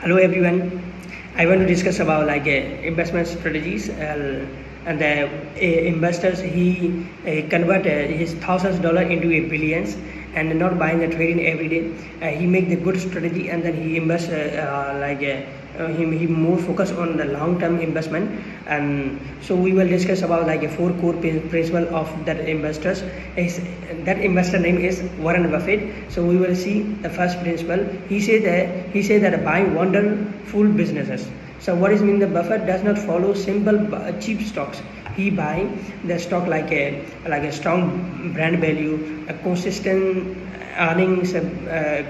Hello everyone. I want to discuss about investment strategies and the investors he convert his $1,000 into a billions and not buying the trading every day. He make the good strategy and then he invest he more focus on the long-term investment. And so we will discuss about a four core principle of that investors. That investor name is Warren Buffett. So we will see the first principle. He said that buy wonderful businesses. So what is mean? The Buffett does not follow simple cheap stocks. He buy the stock like a strong brand value, a consistent earnings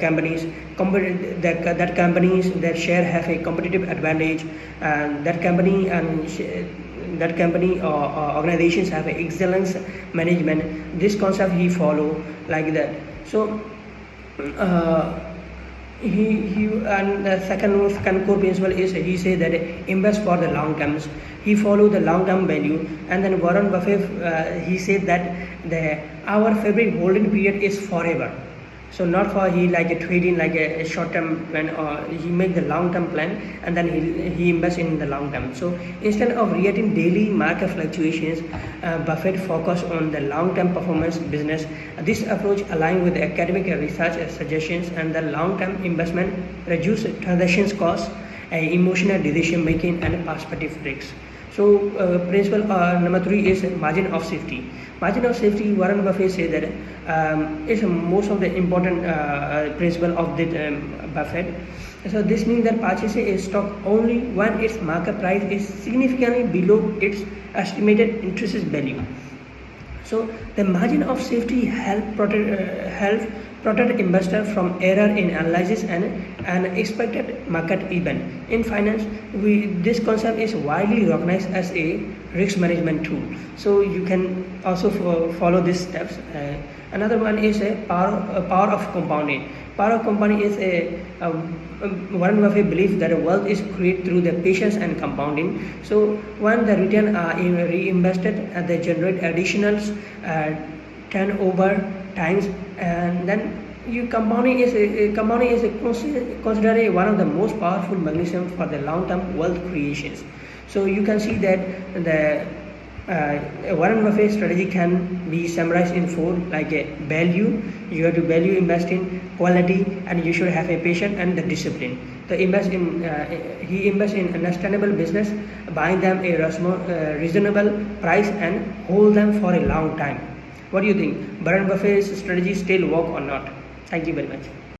companies, that companies that share have a competitive advantage, and that company or organizations have a excellence management. This concept he follow like that. So he and the second core principle is he say that invest for the long terms. He follow the long term value. And then Warren Buffett he said that our favorite holding period is forever. So not for he like a trading like a short term plan, or he make the long term plan and then he invest in the long term. So instead of reacting daily market fluctuations, Buffett focus on the long term performance business. This approach align with the academic research suggestions, and the long term investment reduce transactions costs, emotional decision making, and perspective risks. So principle number 3 is margin of safety. Margin of safety, Warren Buffett said that is most of the important principle of the Buffett. So this means that purchasing a stock only when its market price is significantly below its estimated intrinsic value. So the margin of safety help protect investor from error in analysis and unexpected market event. In finance, this concept is widely recognized as a risk management tool. So you can also follow these steps. Another one is a power of compounding. Power of compounding is Warren Buffett believes that wealth is created through the patience and compounding. So when the return are reinvested, they generate additional turnover times, and then compounding is considered one of the most powerful mechanisms for the long-term wealth creations. So you can see that the Warren Buffett strategy can be summarized in 4, like a value. You have to value invest in quality, and you should have a patience and the discipline. He invest in understandable business, buying them a reasonable price and hold them for a long time. What do you think? Warren Buffett's strategy still work or not? Thank you very much.